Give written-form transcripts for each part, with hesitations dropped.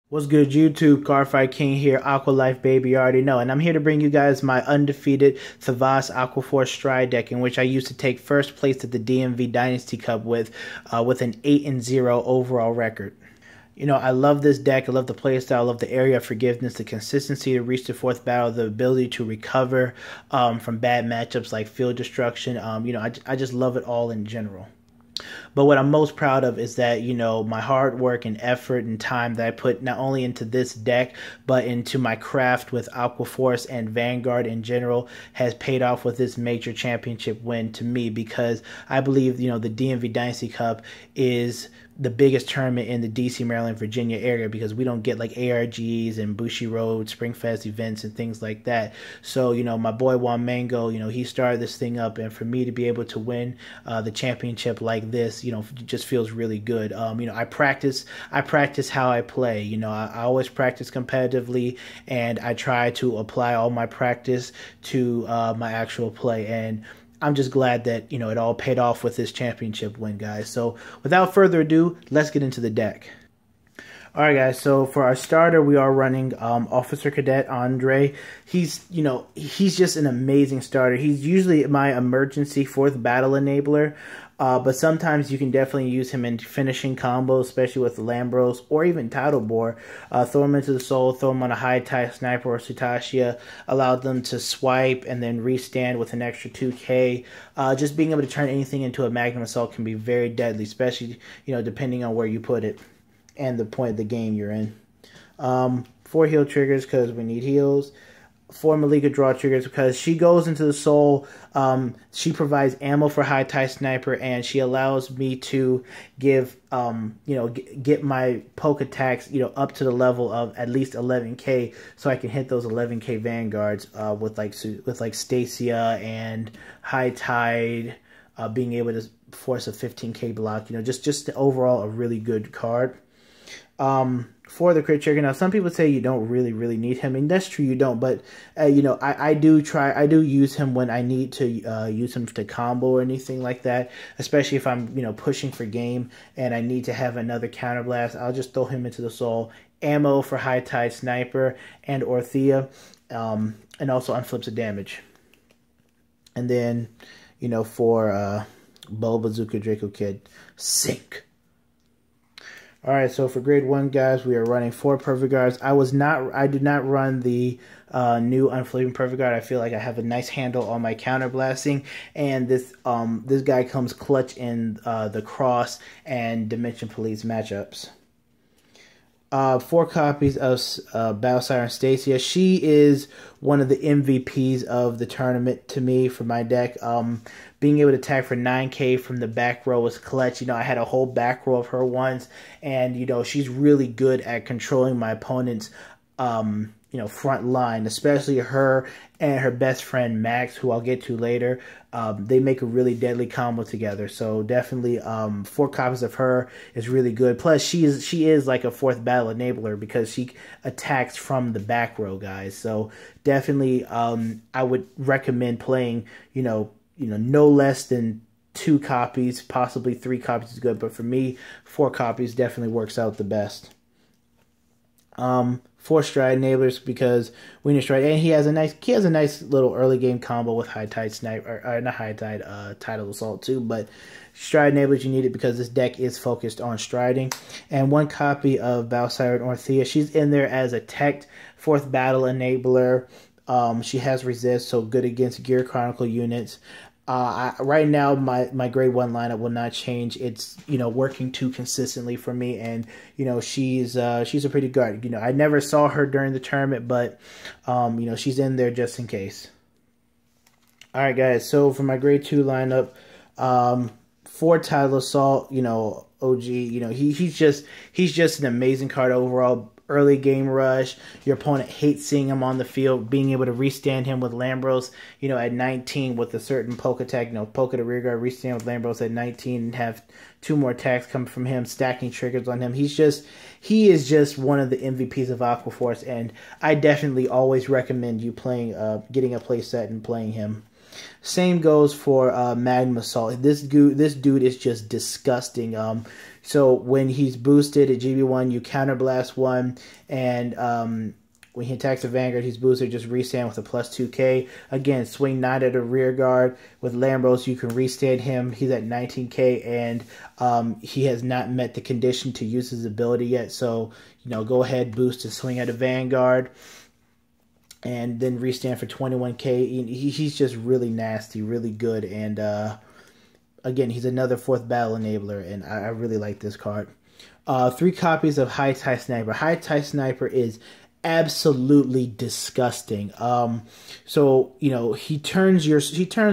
What's good, YouTube? Cardfight King here, Aqua Life baby, you already know. And I'm here to bring you guys my undefeated Savas Aqua Force Stride deck, in which I used to take first place at the DMV Dynasty Cup with an 8-0 overall record. You know, I love this deck. I love the playstyle. I love the area of forgiveness, the consistency to reach the fourth battle, the ability to recover from bad matchups like field destruction. I just love it all in general. But what I'm most proud of is that, my hard work and effort and time that I put not only into this deck, but into my craft with Aqua Force and Vanguard in general has paid off with this major championship win to me, because I believe, the DMV Dynasty Cup is the biggest tournament in the DC, Maryland, Virginia area, because we don't get like ARGs and Bushiroad, Springfest events and things like that. So, my boy Juan Mango, he started this thing up, and for me to be able to win the championship like this, just feels really good. I practice how I play. I always practice competitively, and I try to apply all my practice to my actual play. And I'm just glad that, it all paid off with this championship win, guys. So without further ado, let's get into the deck. All right, guys, so for our starter, we are running Officer Cadet Andre. He's just an amazing starter. He's usually my emergency fourth battle enabler, but sometimes you can definitely use him in finishing combos, especially with Lambros or even Tidal Bore. Throw him into the soul, throw him on a high-tie sniper or Sutashia, allow them to swipe and then restand with an extra 2k. Just being able to turn anything into a Magnum Assault can be very deadly, especially, depending on where you put it and the point of the game you're in. 4 heal triggers because we need heals. 4 Malika draw triggers because she goes into the soul. She provides ammo for high tie sniper, and she allows me to give get my poke attacks up to the level of at least 11k, so I can hit those 11k vanguards with Stacia and High Tide, being able to force a 15k block. Just overall a really good card. For the crit trigger, now some people say you don't really need him, and that's true, you don't, but I do use him when I need to use him to combo or anything like that, especially if I'm pushing for game and I need to have another counterblast. I'll just throw him into the soul. Ammo for high tide sniper and Orthea, and also unflips of damage. And then for Bow Bazooka Draco Kid, sink. Alright, so for grade 1, guys, we are running 4 Perfect Guards. I did not run the new Unflaming Perfect Guard. I feel like I have a nice handle on my counterblasting, and this guy comes clutch in the Cross and Dimension Police matchups. 4 copies of Battle Siren Stacia. She is one of the MVPs of the tournament to me for my deck. Being able to attack for 9k from the back row was clutch. I had a whole back row of her once, and she's really good at controlling my opponent's front line, especially her and her best friend Max, who I'll get to later. They make a really deadly combo together. So definitely 4 copies of her is really good. Plus she is like a fourth battle enabler because she attacks from the back row, guys. So definitely I would recommend playing no less than 2 copies, possibly 3 copies is good, but for me 4 copies definitely works out the best. 4 stride enablers because we need stride, and he has a nice little early game combo with high tide sniper, or not high tide, tidal assault too. But stride enablers, you need it because this deck is focused on striding. And 1 copy of Battle Siren Orthea. She's in there as a teched fourth battle enabler. She has resist, so good against Gear Chronicle units. Right now, my grade 1 lineup will not change. It's working too consistently for me, and she's a pretty guard. I never saw her during the tournament, but she's in there just in case. All right, guys. So for my grade 2 lineup, 4 Tidal Assault. OG. He's just an amazing card overall. Early game rush. Your opponent hates seeing him on the field. Being able to restand him with Lambros, at 19 with a certain poke attack, poke to rear guard, restand with Lambros at 19 and have 2 more attacks come from him, stacking triggers on him. He is just one of the MVPs of Aqua Force, and I definitely always recommend you getting a play set and playing him. Same goes for Magnum Assault. This dude is just disgusting. So when he's boosted at GB1, you counterblast 1, and when he attacks the Vanguard, he's boosted, just restand with a plus 2k. Again, swing 9 at a rear guard. With Lambros, you can restand him. He's at 19k, and he has not met the condition to use his ability yet. So, go ahead, boost to swing at a Vanguard, and then restand for 21k. He's just really nasty, really good, and again, he's another 4th battle enabler, and I really like this card. 3 copies of High Tide Sniper. High Tide Sniper is absolutely disgusting. So he turns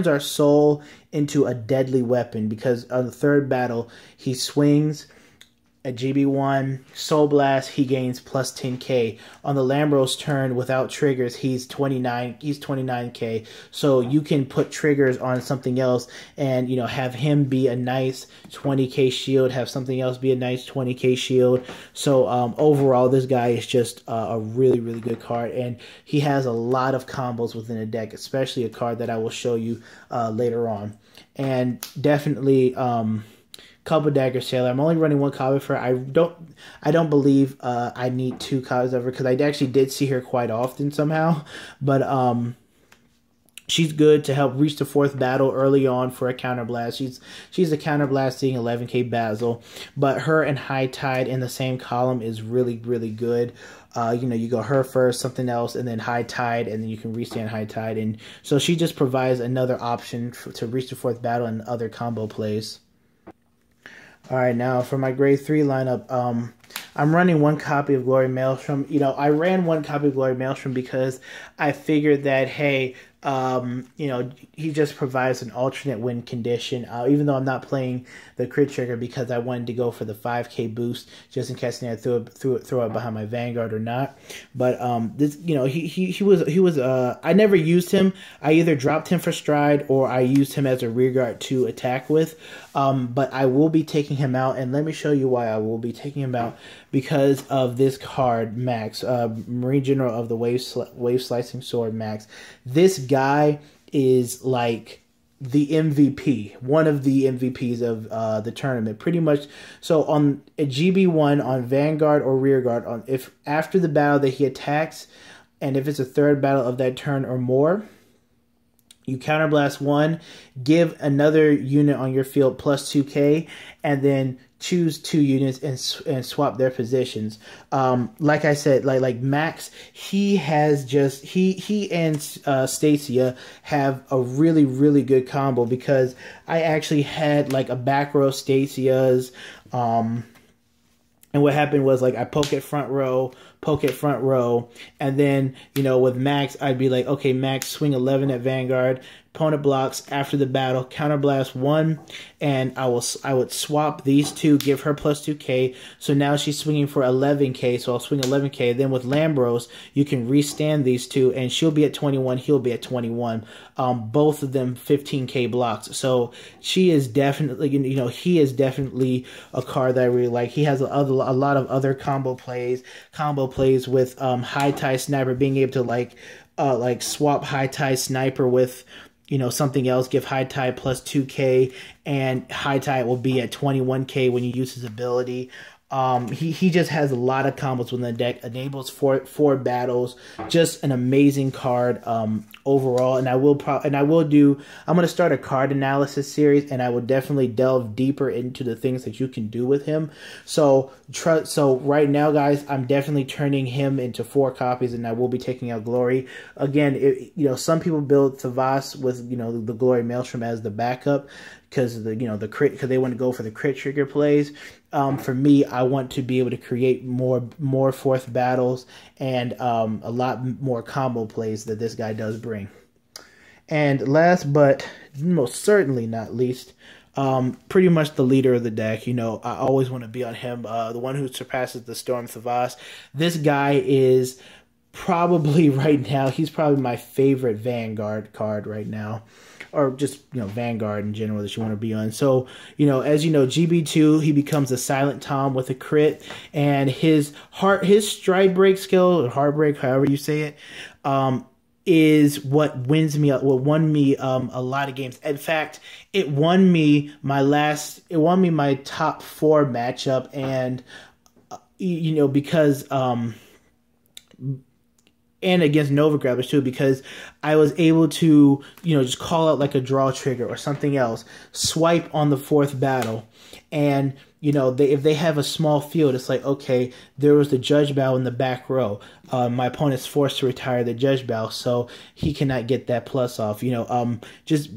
our soul into a deadly weapon, because on the 3rd battle he swings at GB1, Soul Blast, he gains plus 10k. On the Lambros turn without triggers, he's 29k. So you can put triggers on something else and have him be a nice 20k shield, have something else be a nice 20k shield. So overall, this guy is just a really, really good card, and he has a lot of combos within the deck, especially a card that I will show you later on. And definitely Couple Dagger Sailor. I'm only running 1 copy for her. I don't believe I need 2 copies of her, because I actually did see her quite often somehow. But she's good to help reach the 4th battle early on for a counterblast. She's a counterblasting 11k Basil, but her and High Tide in the same column is really, really good. You go her first, something else, and then High Tide, and then you can restand High Tide, and so she just provides another option to reach the 4th battle and other combo plays. All right, now for my grade 3 lineup, I'm running 1 copy of Glory Maelstrom. I ran 1 copy of Glory Maelstrom because I figured that, hey, he just provides an alternate win condition, even though I'm not playing the crit trigger, because I wanted to go for the 5k boost just in case I throw it behind my Vanguard or not. But this, he was I never used him. I either dropped him for stride or I used him as a rear guard to attack with. But I will be taking him out, and let me show you why I will be taking him out. Because of this card, Max, Marine General of the Wave Slicing Sword, Max. This guy is like the MVP, one of the MVPs of the tournament, pretty much. So on a GB1 on Vanguard or rear guard, if after the battle that he attacks, and if it's a 3rd battle of that turn or more, you counterblast 1, give another unit on your field plus 2k, and then choose 2 units and swap their positions. Like I said, like Max, he has just he and Stacia have a really, really good combo, because I actually had like a back row Stacia's, and what happened was, like, I poke at front row, and then, with Max, I'd be like, okay, Max, swing 11 at Vanguard, opponent blocks after the battle, counterblast 1, and I would swap these 2, give her plus 2k, so now she's swinging for 11k, so I'll swing 11k, then with Lambros, you can restand these 2, and she'll be at 21, he'll be at 21, both of them 15k blocks, so she is definitely, he is definitely a card that I really like. He has a lot of other combo plays with High Tide Sniper, being able to like swap High Tide Sniper with something else, give High Tide plus 2k, and High Tide will be at 21k when you use his ability. He just has a lot of combos within the deck, enables four battles, just an amazing card overall. And I'm going to start a card analysis series, and I will definitely delve deeper into the things that you can do with him. So right now, guys, I'm definitely turning him into 4 copies, and I will be taking out Glory. Again, some people build Savas with the Glory Maelstrom as the backup, because the crit, because they want to go for the crit trigger plays. For me, I want to be able to create more fourth battles and a lot more combo plays that this guy does bring. And last but most certainly not least, pretty much the leader of the deck. I always want to be on him. The one who surpasses the Storm Savas. This guy is probably right now, he's probably my favorite Vanguard card right now. Or just, Vanguard in general that you want to be on. So, as you know, GB2, he becomes a Silent Tom with a crit. And his stride break skill, or hard break, however you say it, is what won me a lot of games. In fact, it won me my top 4 matchup, and because and against Nova Grabbers too, because I was able to, just call out like a draw trigger or something else, swipe on the 4th battle, and if they have a small field, it's like, okay, there was the judge bow in the back row. My opponent's forced to retire the judge bow, so he cannot get that plus off. Just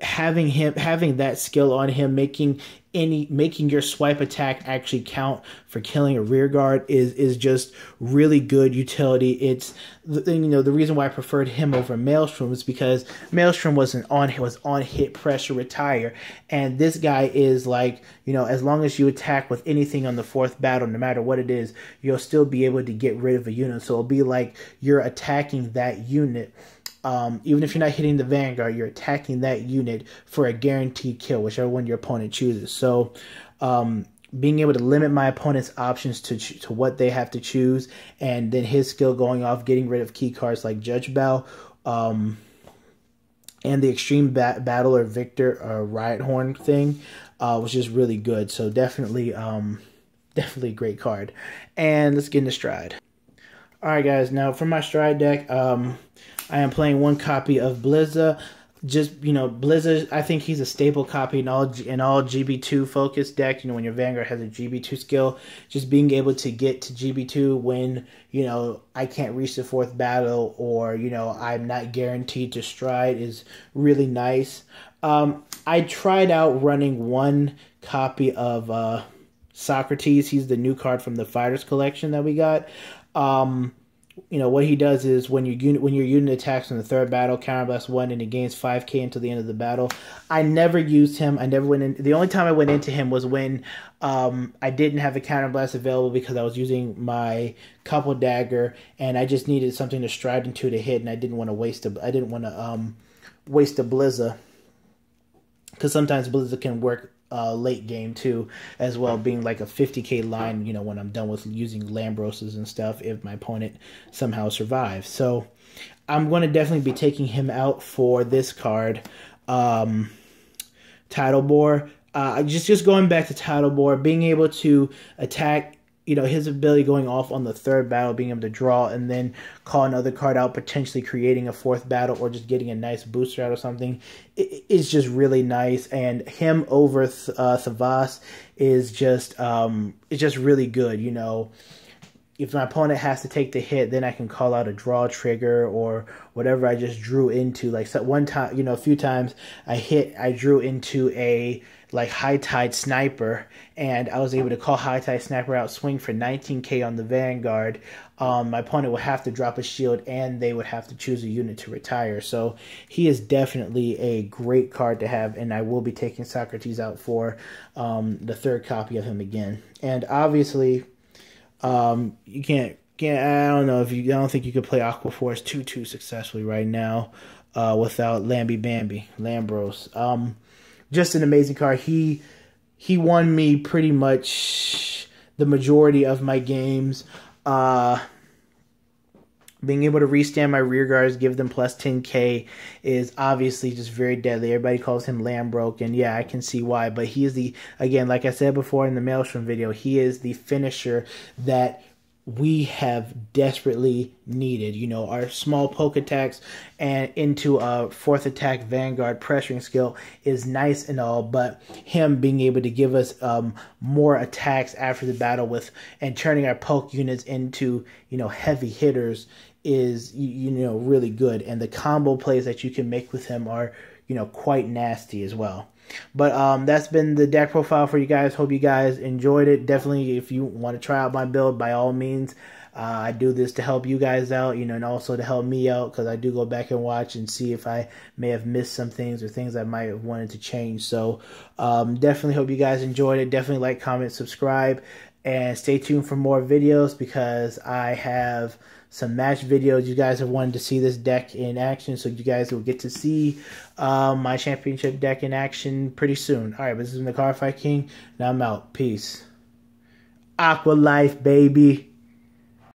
having that skill on him, making your swipe attack actually count for killing a rear guard is just really good utility. It's the reason why I preferred him over Maelstrom is because Maelstrom was on hit pressure retire, and this guy is like, as long as you attack with anything on the 4th battle, no matter what it is, you'll still be able to get rid of a unit. So it'll be like you're attacking that unit. Even if you're not hitting the Vanguard, you're attacking that unit for a guaranteed kill, whichever one your opponent chooses. So being able to limit my opponent's options to what they have to choose, and then his skill going off, getting rid of key cards like Judge Bow, and the Extreme Battle or Victor or Riot Horn thing was just really good. So definitely a great card. And let's get into Stride. Alright guys, now for my Stride deck, I am playing 1 copy of Blizza. Just, Blizza, I think he's a staple copy in all GB2 focused deck. When your Vanguard has a GB2 skill, just being able to get to GB2 when, I can't reach the 4th battle, or, I'm not guaranteed to Stride is really nice. I tried out running 1 copy of Socrates. He's the new card from the Fighters collection that we got. What he does is when your unit attacks in the 3rd battle, counterblast 1, and it gains 5k until the end of the battle. I never used him. I never went in. The only time I went into him was when I didn't have a counterblast available because I was using my couple dagger, and I just needed something to stride into to hit, and I didn't want to waste a Blizza, because sometimes Blizza can work late game too, as well, being like a 50k line, when I'm done with using Lambroses and stuff, if my opponent somehow survives. So I'm going to definitely be taking him out for this card, Tidal Bore. Just going back to Tidal Bore, being able to attack, his ability going off on the 3rd battle, being able to draw and then call another card out, potentially creating a 4th battle or just getting a nice booster out or something, it's just really nice. And him over Thavas is just it's just really good. If my opponent has to take the hit, then I can call out a draw trigger or whatever I just drew into. Like one time, a few times I drew into a High Tide Sniper, and I was able to call High Tide Sniper out, swing for 19k on the Vanguard. My opponent would have to drop a shield, and they would have to choose a unit to retire. So he is definitely a great card to have, and I will be taking Socrates out for the 3rd copy of him again. And obviously, you can't. I don't think you could play Aqua Force too successfully right now without Lambros. Just an amazing card. He won me pretty much the majority of my games. Being able to restand my rear guards, give them plus 10k is obviously just very deadly. Everybody calls him Lambroke, and yeah, I can see why. But he is again, like I said before in the Maelstrom video, he is the finisher that we have desperately needed. Our small poke attacks and into a 4th attack Vanguard pressuring skill is nice and all, but him being able to give us more attacks after the battle and turning our poke units into heavy hitters is really good. And the combo plays that you can make with him are quite nasty as well. But that's been the deck profile for you guys. Hope you guys enjoyed it. Definitely, if you want to try out my build, by all means. I do this to help you guys out, and also to help me out, because I do go back and watch and see if I may have missed some things or things I might have wanted to change. So definitely hope you guys enjoyed it. Definitely like, comment, subscribe, and stay tuned for more videos, because I have some match videos. You guys have wanted to see this deck in action, so you guys will get to see my championship deck in action pretty soon. All right, but this is the Cardfight King, and I'm out. Peace. Aqua Life, baby.